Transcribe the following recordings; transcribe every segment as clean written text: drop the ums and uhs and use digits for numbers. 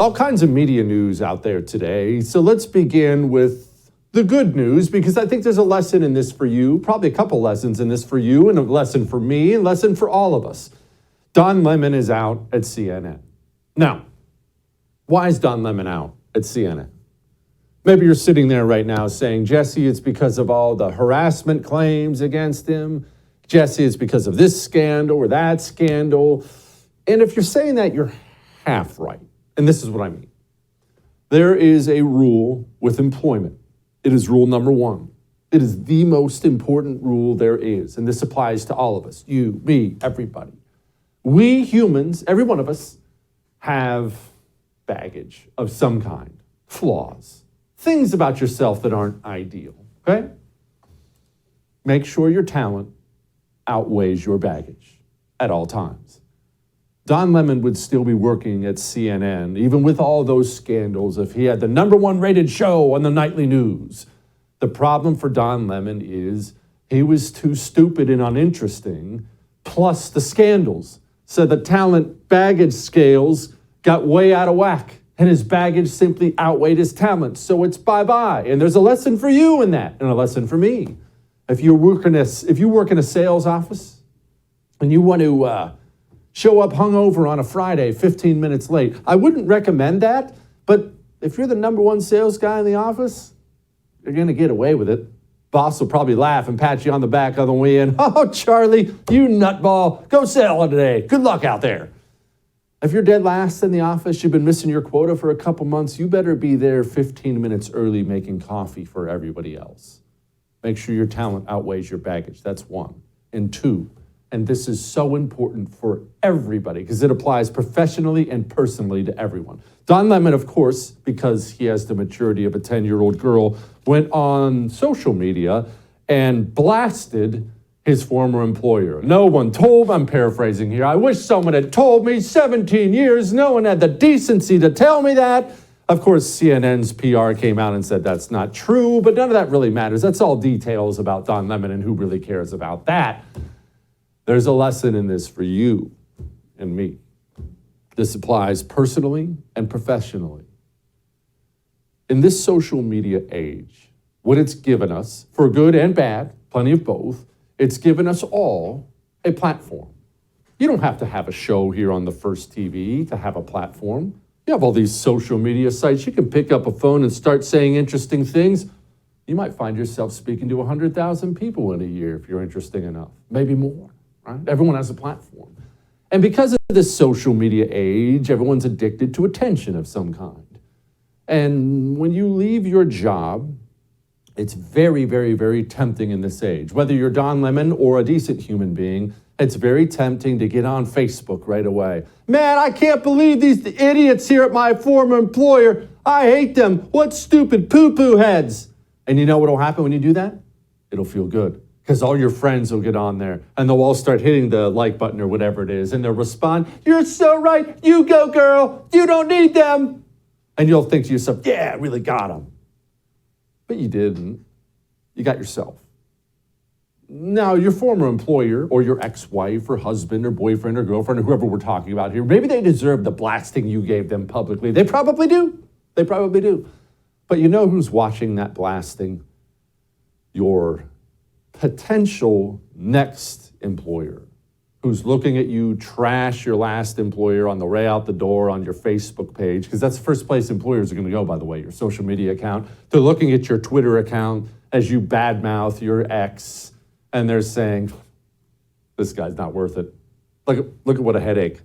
All kinds of media news out there today. So let's begin with the good news, because I think there's a lesson in this for you, probably a couple lessons in this for you, and a lesson for me, and a lesson for all of us. Don Lemon is out at CNN. Now, why is Don Lemon out at CNN? Maybe you're sitting there right now saying, Jesse, it's because of all the harassment claims against him. Jesse, it's because of this scandal or that scandal. And if you're saying that, you're half right. And this is what I mean. There is a rule with employment. It is rule number 1. It is the most important rule there is. And this applies to all of us, you, me, everybody. We humans, every one of us, have baggage of some kind, flaws, things about yourself that aren't ideal, okay? Make sure your talent outweighs your baggage at all times. Don Lemon would still be working at CNN, even with all those scandals, if he had the #1 rated show on the nightly news. The problem for Don Lemon is he was too stupid and uninteresting, plus the scandals. So the talent baggage scales got way out of whack, and his baggage simply outweighed his talent. So it's bye-bye. And there's a lesson for you in that, and a lesson for me. If you work in a sales office and you want to show up hungover on a Friday, 15 minutes late, I wouldn't recommend that. But if you're the #1 sales guy in the office, you're going to get away with it. Boss will probably laugh and pat you on the back on the way in. Oh, Charlie, you nutball. Go sell today. Good luck out there. If you're dead last in the office, you've been missing your quota for a couple months, you better be there 15 minutes early making coffee for everybody else. Make sure your talent outweighs your baggage. That's 1. And 2, and this is so important for everybody because it applies professionally and personally to everyone. Don Lemon, of course, because he has the maturity of a 10-year-old girl, went on social media and blasted his former employer. No one told, I'm paraphrasing here, I wish someone had told me 17 years, no one had the decency to tell me that. Of course, CNN's PR came out and said that's not true, but none of that really matters. That's all details about Don Lemon, and who really cares about that? There's a lesson in this for you and me. This applies personally and professionally. In this social media age, what it's given us, for good and bad, plenty of both, it's given us all a platform. You don't have to have a show here on the First TV to have a platform. You have all these social media sites. You can pick up a phone and start saying interesting things. You might find yourself speaking to 100,000 people in a year if you're interesting enough, maybe more, right? Everyone has a platform. And because of this social media age, everyone's addicted to attention of some kind. And when you leave your job, it's very, very, very tempting in this age. Whether you're Don Lemon or a decent human being, it's very tempting to get on Facebook right away. Man, I can't believe these idiots here at my former employer. I hate them. What stupid poo-poo heads. And you know what will happen when you do that? It'll feel good because all your friends will get on there and they'll all start hitting the like button or whatever it is. And they'll respond, you're so right. You go, girl. You don't need them. And you'll think to yourself, yeah, I really got them. But you didn't. You got yourself. Now, your former employer or your ex-wife or husband or boyfriend or girlfriend or whoever we're talking about here, maybe they deserve the blasting you gave them publicly. They probably do. They probably do. But you know who's watching that blasting? Your potential next employer, who's looking at you trash your last employer on the way out the door on your Facebook page, because that's the first place employers are going to go, by the way, your social media account. They're looking at your Twitter account as you badmouth your ex, and they're saying, this guy's not worth it. Look at what a headache.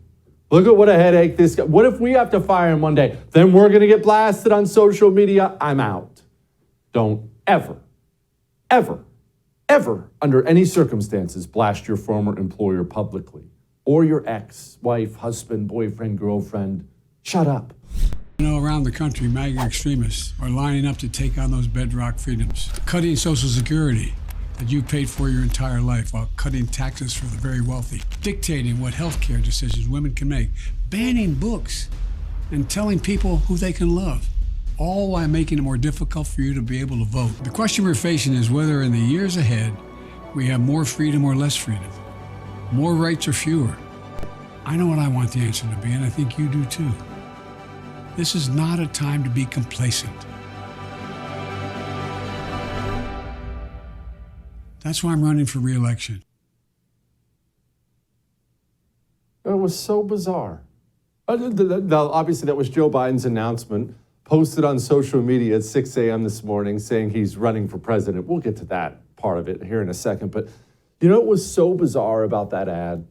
Look at what a headache this guy. What if we have to fire him one day? Then we're going to get blasted on social media. I'm out. Don't ever, ever, ever, under any circumstances, blast your former employer publicly or your ex, wife, husband, boyfriend, girlfriend. Shut up. You know, around the country, MAGA extremists are lining up to take on those bedrock freedoms, cutting Social Security that you paid for your entire life while cutting taxes for the very wealthy, dictating what health care decisions women can make, banning books, and telling people who they can love, all while making it more difficult for you to be able to vote. The question we're facing is whether in the years ahead we have more freedom or less freedom, more rights or fewer. I know what I want the answer to be, and I think you do too. This is not a time to be complacent. That's why I'm running for re-election. It was so bizarre. Now, obviously, that was Joe Biden's announcement, posted on social media at 6 a.m. this morning saying he's running for president. We'll get to that part of it here in a second. But you know what was so bizarre about that ad?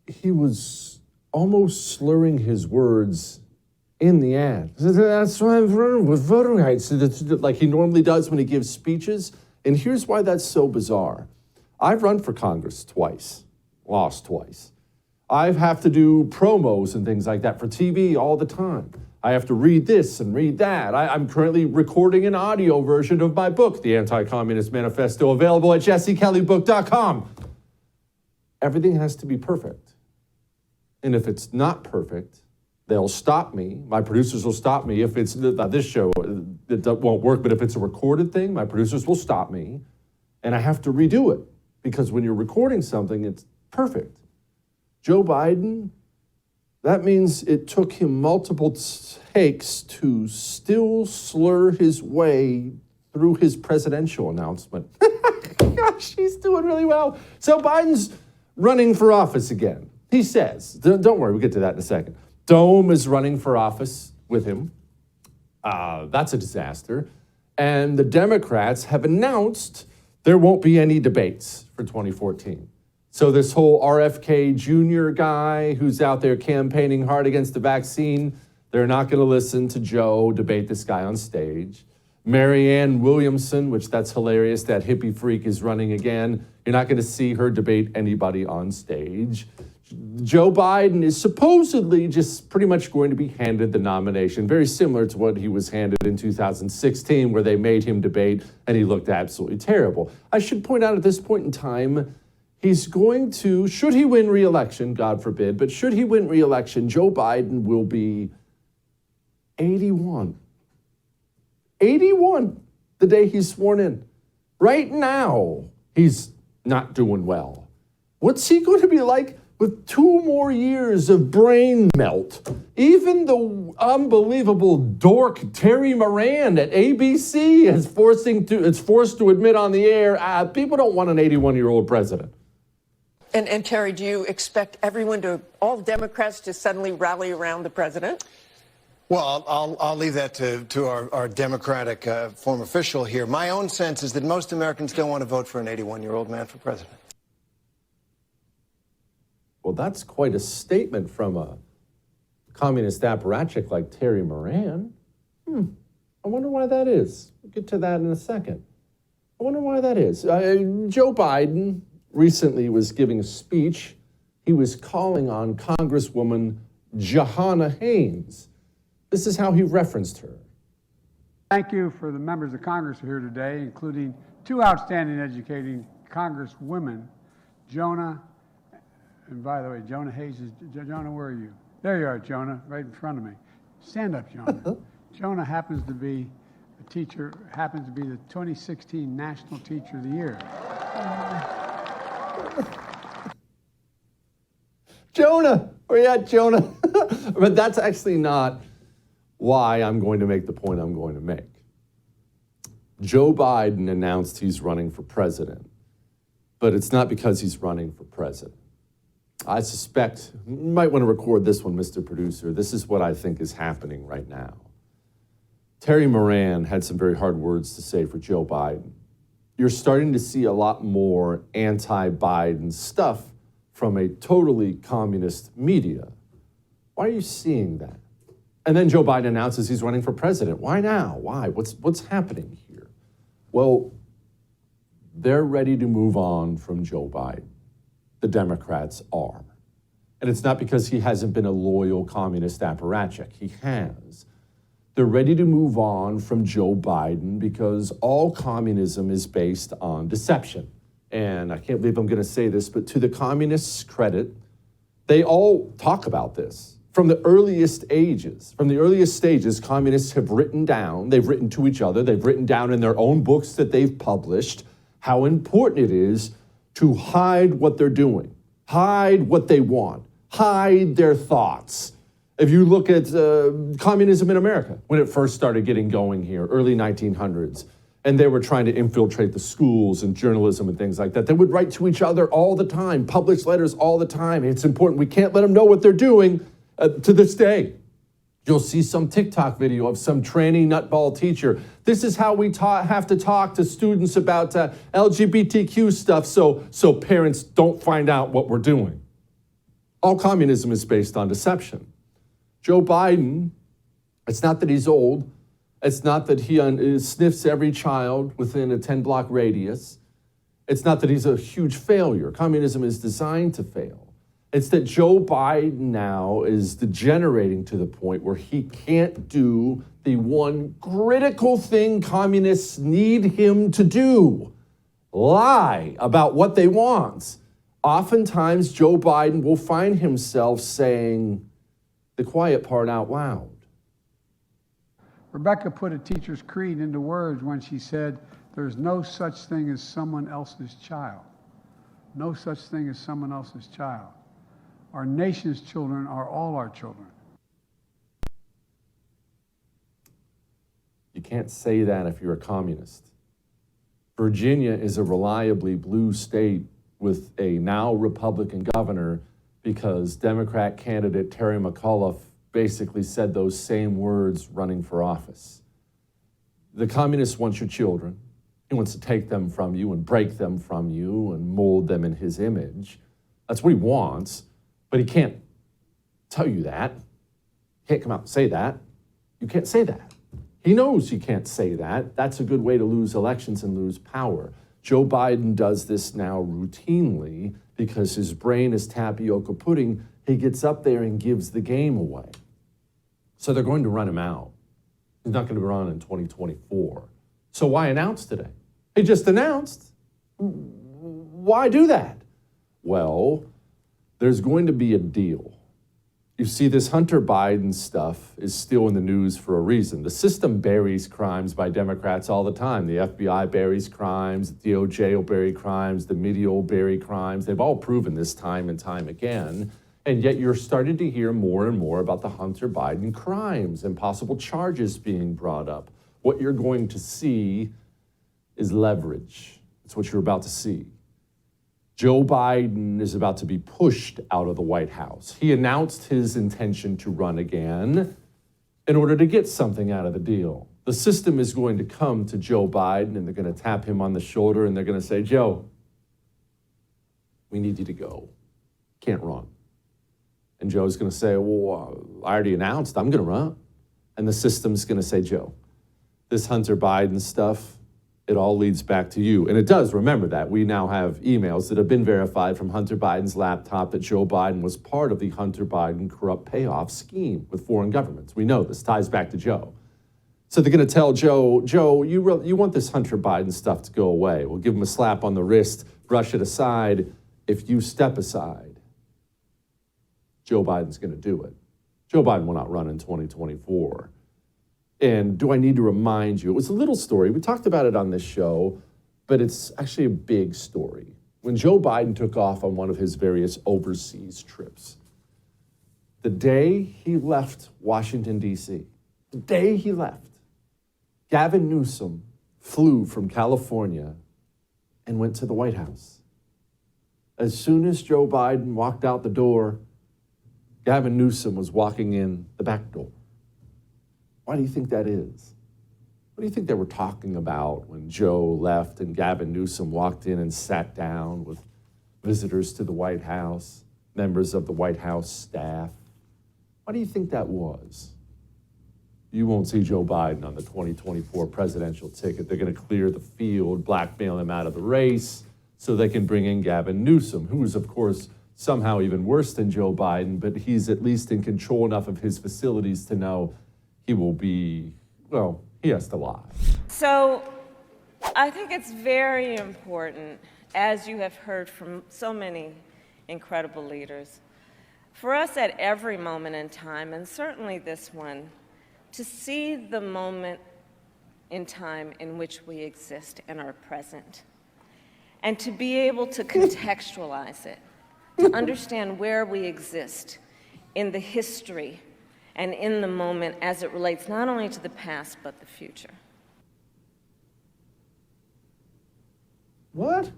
He was almost slurring his words in the ad. That's why I'm running with voting rights, like he normally does when he gives speeches. And here's why that's so bizarre. I've run for Congress twice, lost twice. I have to do promos and things like that for TV all the time. I have to read this and read that. I'm currently recording an audio version of my book, The Anti-Communist Manifesto, available at jessekellybook.com. Everything has to be perfect. And if it's not perfect, they'll stop me. My producers will stop me. If it's this show, it won't work, but if it's a recorded thing, my producers will stop me, and I have to redo it. Because when you're recording something, it's perfect. Joe Biden, that means it took him multiple takes to still slur his way through his presidential announcement. Gosh, he's doing really well. So Biden's running for office again. He says, don't worry, we'll get to that in a second. Dome is running for office with him. That's a disaster. And the Democrats have announced there won't be any debates for 2014. So this whole RFK Jr. guy who's out there campaigning hard against the vaccine, they're not going to listen to Joe debate this guy on stage. Marianne Williamson, which that's hilarious, that hippie freak is running again. You're not going to see her debate anybody on stage. Joe Biden is supposedly just pretty much going to be handed the nomination, very similar to what he was handed in 2016, where they made him debate and he looked absolutely terrible. I should point out at this point in time, he's going to, should he win re-election, God forbid, but should he win re-election, Joe Biden will be 81. 81 the day he's sworn in. Right now, he's not doing well. What's he going to be like with 2 more years of brain melt? Even the unbelievable dork Terry Moran at ABC is forced to admit on the air, people don't want an 81-year-old president. And Terry, do you expect all Democrats to suddenly rally around the president? Well, I'll leave that to our Democratic former official here. My own sense is that most Americans don't want to vote for an 81-year-old man for president. Well, that's quite a statement from a communist apparatchik like Terry Moran. I wonder why that is. We'll get to that in a second. I wonder why that is. Joe Biden recently was giving a speech. He was calling on Congresswoman Johanna Haynes. This is how he referenced her. Thank you for the members of Congress who are here today, including 2 outstanding educating Congresswomen, Jonah, and by the way, Jonah Hayes Jonah, where are you? There you are, Jonah, right in front of me. Stand up, Jonah. Jonah happens to be the 2016 National Teacher of the Year. Jonah, where you at, Jonah? But that's actually not why I'm going to make the point I'm going to make. Joe Biden announced he's running for president, but it's not because he's running for president. I suspect, you might want to record this one, Mr. Producer. This is what I think is happening right now. Terry Moran had some very hard words to say for Joe Biden. You're starting to see a lot more anti-Biden stuff from a totally communist media. Why are you seeing that? And then Joe Biden announces he's running for president. Why now? Why? What's happening here? Well, they're ready to move on from Joe Biden. The Democrats are. And it's not because he hasn't been a loyal communist apparatchik. He has. They're ready to move on from Joe Biden because all communism is based on deception. And I can't believe I'm going to say this, but to the communists' credit, they all talk about this. From the earliest stages, communists have written down, they've written to each other, they've written down in their own books that they've published how important it is to hide what they're doing, hide what they want, hide their thoughts. If you look at communism in America, when it first started getting going here, early 1900s, and they were trying to infiltrate the schools and journalism and things like that, they would write to each other all the time, publish letters all the time. It's important. We can't let them know what they're doing to this day. You'll see some TikTok video of some tranny nutball teacher. This is how we have to talk to students about LGBTQ stuff so parents don't find out what we're doing. All communism is based on deception. Joe Biden, it's not that he's old. It's not that he sniffs every child within a 10-block radius. It's not that he's a huge failure. Communism is designed to fail. It's that Joe Biden now is degenerating to the point where he can't do the one critical thing communists need him to do: lie about what they want. Oftentimes, Joe Biden will find himself saying the quiet part out loud. Rebecca put a teacher's creed into words when she said, "There's no such thing as someone else's child. No such thing as someone else's child. Our nation's children are all our children." You can't say that if you're a communist. Virginia is a reliably blue state with a now Republican governor because Democrat candidate Terry McAuliffe basically said those same words running for office. The communist wants your children. He wants to take them from you and break them from you and mold them in his image. That's what he wants. But he can't tell you that. He can't come out and say that. You can't say that. He knows you can't say that. That's a good way to lose elections and lose power. Joe Biden does this now routinely because his brain is tapioca pudding. He gets up there and gives the game away. So they're going to run him out. He's not going to run in 2024. So why announce today? He just announced. Why do that? Well, there's going to be a deal. You see, this Hunter Biden stuff is still in the news for a reason. The system buries crimes by Democrats all the time. The FBI buries crimes, the DOJ will bury crimes, the media will bury crimes. They've all proven this time and time again. And yet you're starting to hear more and more about the Hunter Biden crimes and possible charges being brought up. What you're going to see is leverage. It's what you're about to see. Joe Biden is about to be pushed out of the White House. He announced his intention to run again in order to get something out of the deal. The system is going to come to Joe Biden and they're going to tap him on the shoulder and they're going to say, "Joe, we need you to go. Can't run." And Joe's going to say, "Well, I already announced I'm going to run." And the system's going to say, "Joe, this Hunter Biden stuff, it all leads back to you." And it does. Remember that. We now have emails that have been verified from Hunter Biden's laptop that Joe Biden was part of the Hunter Biden corrupt payoff scheme with foreign governments. We know this ties back to Joe. So they're going to tell Joe, you want this Hunter Biden stuff to go away. We'll give him a slap on the wrist, brush it aside. If you step aside, Joe Biden's going to do it. Joe Biden will not run in 2024. And do I need to remind you? It was a little story. We talked about it on this show, but it's actually a big story. When Joe Biden took off on one of his various overseas trips, the day he left Washington, D.C., the day he left, Gavin Newsom flew from California and went to the White House. As soon as Joe Biden walked out the door, Gavin Newsom was walking in the back door. Why do you think that is? What do you think they were talking about when Joe left and Gavin Newsom walked in and sat down with visitors to the White House, members of the White House staff? Why do you think that was? You won't see Joe Biden on the 2024 presidential ticket. They're going to clear the field, blackmail him out of the race so they can bring in Gavin Newsom, who is, of course, somehow even worse than Joe Biden, but he's at least in control enough of his facilities to know he will be, well, he has to lie. So I think it's very important, as you have heard from so many incredible leaders, for us at every moment in time, and certainly this one, to see the moment in time in which we exist and are present, and to be able to contextualize it, to understand where we exist in the history and in the moment as it relates not only to the past but the future. What?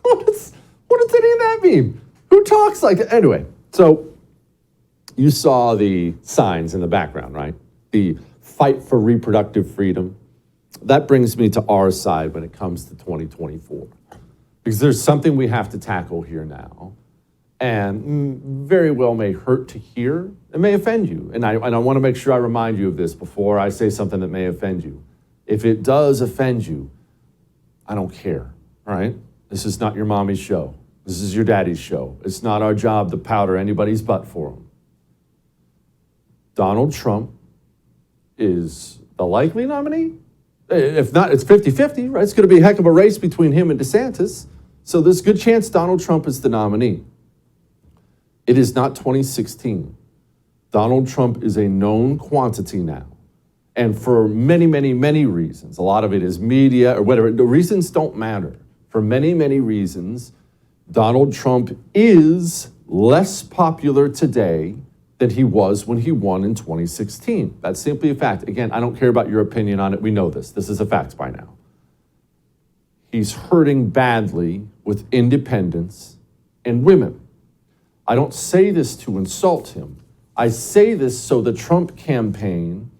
What does any of that mean? Who talks like that? Anyway, so you saw the signs in the background, right? The fight for reproductive freedom. That brings me to our side when it comes to 2024. Because there's something we have to tackle here now. And very well may hurt to hear. It may offend you. And I want to make sure I remind you of this before I say something that may offend you. If it does offend you, I don't care, all right? This is not your mommy's show. This is your daddy's show. It's not our job to powder anybody's butt for them. Donald Trump is the likely nominee. If not, it's 50-50, right? It's going to be a heck of a race between him and DeSantis. So there's a good chance Donald Trump is the nominee. It is not 2016. Donald Trump is a known quantity now. And for many, many, many reasons, a lot of it is media or whatever, the reasons don't matter. For many, many reasons, Donald Trump is less popular today than he was when he won in 2016. That's simply a fact. Again, I don't care about your opinion on it. We know this. This is a fact by now. He's hurting badly with independents and women. I don't say this to insult him. I say this so the Trump campaign,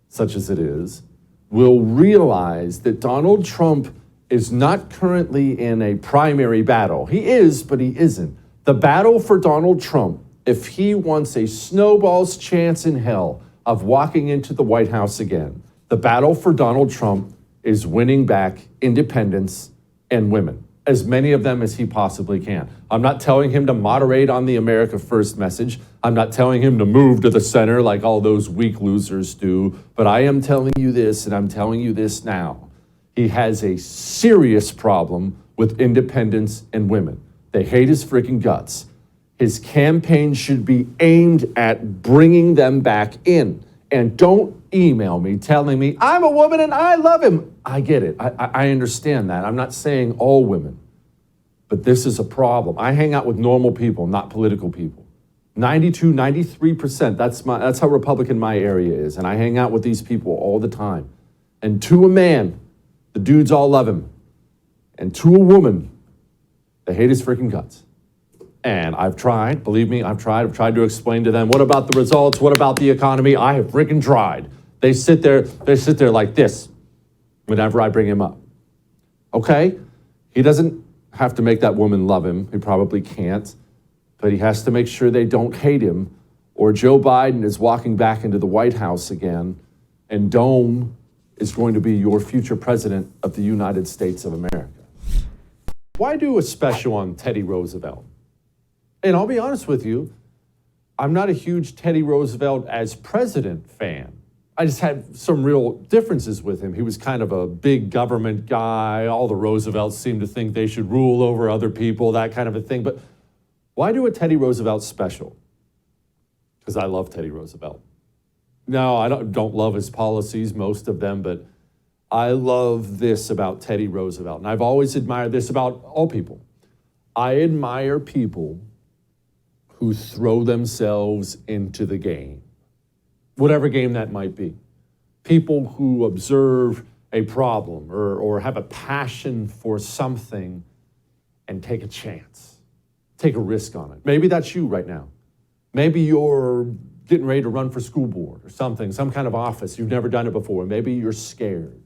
such as it is, will realize that Donald Trump is not currently in a primary battle. He is, but he isn't. The battle for Donald Trump, if he wants a snowball's chance in hell of walking into the White House again, the battle for Donald Trump is winning back independents and women, as many of them as he possibly can. I'm not telling him to moderate on the America First message. I'm not telling him to move to the center like all those weak losers do, but I am telling you this, and I'm telling you this now. He has a serious problem with independents and women. They hate his freaking guts. His campaign should be aimed at bringing them back in. And don't email me telling me, I'm a woman and I love him. I get it. I understand that. I'm not saying all women. But this is a problem. I hang out with normal people, not political people. 92, 93%, that's how Republican my area is. And I hang out with these people all the time. And to a man, the dudes all love him. And to a woman, they hate his freaking guts. And I've tried, believe me, I've tried to explain to them, what about the results? What about the economy? I have freaking tried. They sit there like this whenever I bring him up. Okay? He doesn't have to make that woman love him. He probably can't. But he has to make sure they don't hate him, or Joe Biden is walking back into the White House again, and Dome is going to be your future president of the United States of America. Why do a special on Teddy Roosevelt? And I'll be honest with you, I'm not a huge Teddy Roosevelt as president fan. I just had some real differences with him. He was kind of a big government guy. All the Roosevelts seemed to think they should rule over other people, that kind of a thing. But why do a Teddy Roosevelt special? Because I love Teddy Roosevelt. No, I don't love his policies, most of them, but I love this about Teddy Roosevelt. And I've always admired this about all people. I admire people who throw themselves into the game, whatever game that might be. People who observe a problem or have a passion for something and take a chance, take a risk on it. Maybe that's you right now. Maybe you're getting ready to run for school board or something, some kind of office. You've never done it before. Maybe you're scared.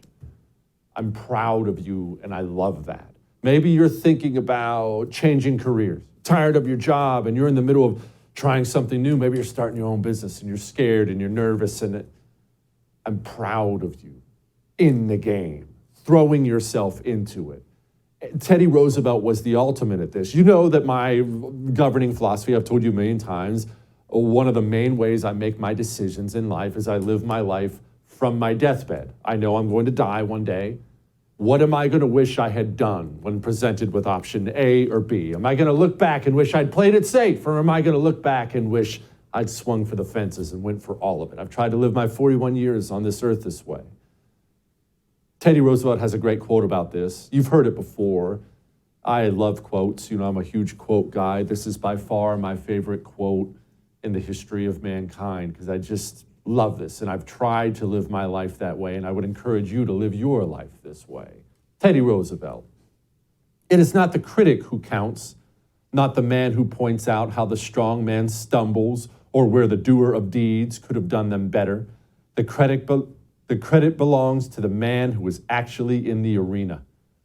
I'm proud of you, and I love that. Maybe you're thinking about changing careers, tired of your job, and you're in the middle of trying something new. Maybe you're starting your own business, and you're scared, and you're nervous, and I'm proud of you in the game, throwing yourself into it. Teddy Roosevelt was the ultimate at this. You know that my governing philosophy, I've told you a million times, one of the main ways I make my decisions in life is I live my life from my deathbed. I know I'm going to die one day. What am I going to wish I had done when presented with option A or B? Am I going to look back and wish I'd played it safe, or am I going to look back and wish I'd swung for the fences and went for all of it? I've tried to live my 41 years on this earth this way. Teddy Roosevelt has a great quote about this. You've heard it before. I love quotes. You know, I'm a huge quote guy. This is by far my favorite quote in the history of mankind, because love this, and I've tried to live my life that way, and I would encourage you to live your life this way. Teddy Roosevelt. It is not the critic who counts, not the man who points out how the strong man stumbles or where the doer of deeds could have done them better. The credit belongs to the man who is actually in the arena,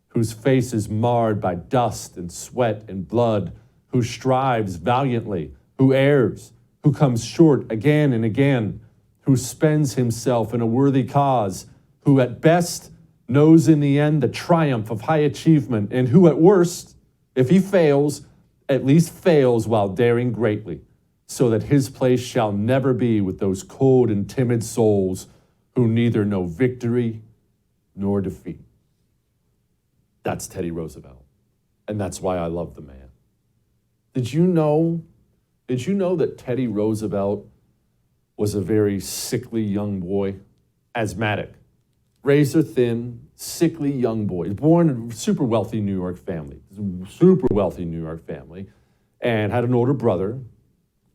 whose face is marred by dust and sweat and blood, who strives valiantly, who errs, who comes short again and again, who spends himself in a worthy cause, who at best knows in the end the triumph of high achievement, and who at worst, if he fails, at least fails while daring greatly, so that his place shall never be with those cold and timid souls who neither know victory nor defeat. That's Teddy Roosevelt, and that's why I love the man. Did you know that Teddy Roosevelt was a very sickly young boy, asthmatic, razor thin, sickly young boy. He was born in a super wealthy New York family, and had an older brother.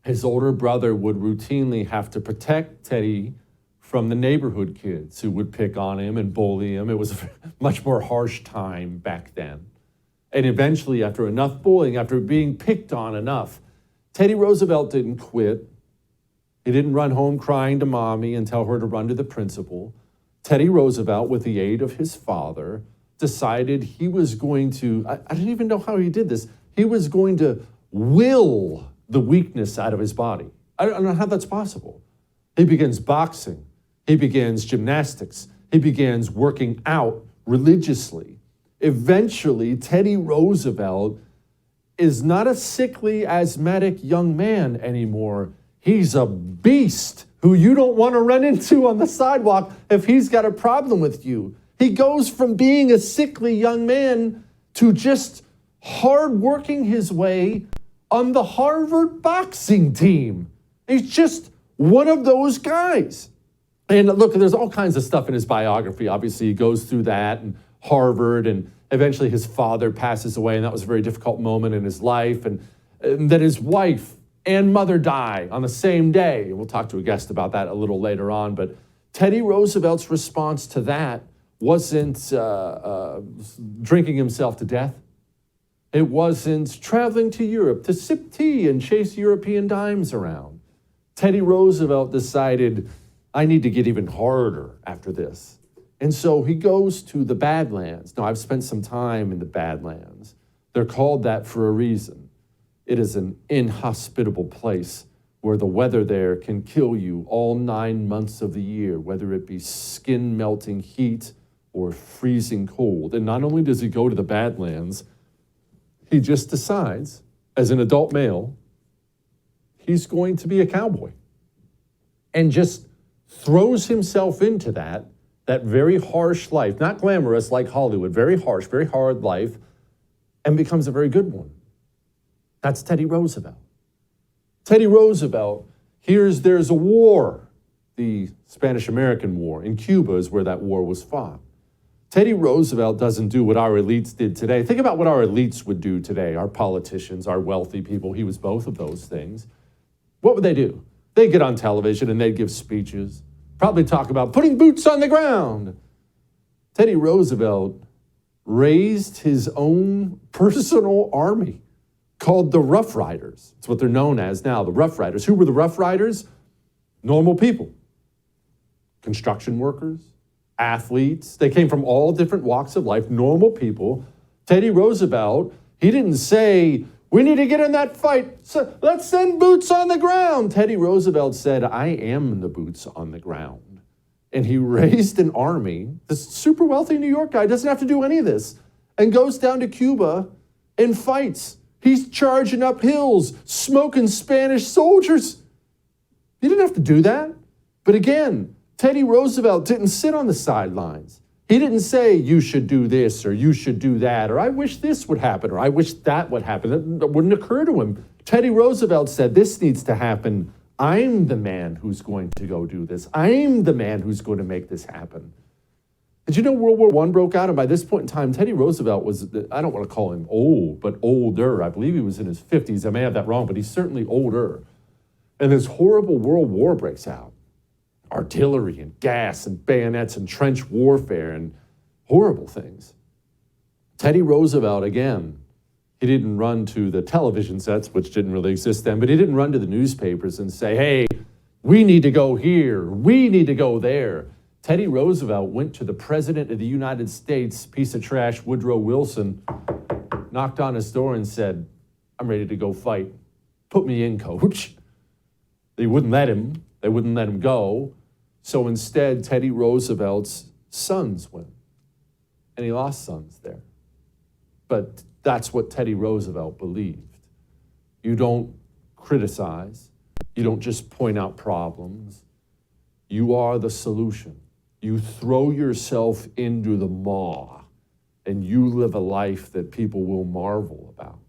His older brother would routinely have to protect Teddy from the neighborhood kids who would pick on him and bully him. It was a much more harsh time back then. And eventually, after enough bullying, after being picked on enough, Teddy Roosevelt didn't quit. He didn't run home crying to mommy and tell her to run to the principal. Teddy Roosevelt, with the aid of his father, decided he was going to, I don't even know how he did this, he was going to will the weakness out of his body. I don't know how that's possible. He begins boxing. He begins gymnastics. He begins working out religiously. Eventually, Teddy Roosevelt is not a sickly, asthmatic young man anymore. He's a beast who you don't want to run into on the sidewalk if he's got a problem with you. He goes from being a sickly young man to just hard working his way on the Harvard boxing team. He's just one of those guys. And look, there's all kinds of stuff in his biography. Obviously, he goes through that and Harvard, and eventually his father passes away, and that was a very difficult moment in his life. And then his wife and mother die on the same day. We'll talk to a guest about that a little later on. But Teddy Roosevelt's response to that wasn't drinking himself to death. It wasn't traveling to Europe to sip tea and chase European dimes around. Teddy Roosevelt decided, I need to get even harder after this. And so he goes to the Badlands. Now, I've spent some time in the Badlands. They're called that for a reason. It is an inhospitable place where the weather there can kill you all 9 months of the year, whether it be skin-melting heat or freezing cold. And not only does he go to the Badlands, he just decides, as an adult male, he's going to be a cowboy and just throws himself into that very harsh life, not glamorous like Hollywood, very harsh, very hard life, and becomes a very good one. That's Teddy Roosevelt. Teddy Roosevelt hears there's a war, the Spanish-American War. In Cuba is where that war was fought. Teddy Roosevelt doesn't do what our elites did today. Think about what our elites would do today, our politicians, our wealthy people. He was both of those things. What would they do? They'd get on television and they'd give speeches, probably talk about putting boots on the ground. Teddy Roosevelt raised his own personal army called the Rough Riders. That's what they're known as now, the Rough Riders. Who were the Rough Riders? Normal people, construction workers, athletes. They came from all different walks of life, normal people. Teddy Roosevelt, he didn't say, we need to get in that fight, so let's send boots on the ground. Teddy Roosevelt said, I am the boots on the ground. And he raised an army. This super wealthy New York guy doesn't have to do any of this, and goes down to Cuba and fights. He's charging up hills, smoking Spanish soldiers. He didn't have to do that. But again, Teddy Roosevelt didn't sit on the sidelines. He didn't say, you should do this, or you should do that, or I wish this would happen, or I wish that would happen. That wouldn't occur to him. Teddy Roosevelt said, this needs to happen. I'm the man who's going to go do this. I'm the man who's going to make this happen. Did you know World War I broke out? And by this point in time, Teddy Roosevelt was, I don't want to call him old, but older. I believe he was in his 50s. I may have that wrong, but he's certainly older. And this horrible World War breaks out. artillery and gas and bayonets and trench warfare and horrible things. Teddy Roosevelt, again, he didn't run to the television sets, which didn't really exist then, but he didn't run to the newspapers and say, hey, we need to go here, we need to go there. Teddy Roosevelt went to the President of the United States, piece of trash, Woodrow Wilson, knocked on his door and said, I'm ready to go fight. Put me in, coach. They wouldn't let him. They wouldn't let him go. So instead, Teddy Roosevelt's sons went. And he lost sons there. But that's what Teddy Roosevelt believed. You don't criticize. You don't just point out problems. You are the solution. You throw yourself into the maw, and you live a life that people will marvel about.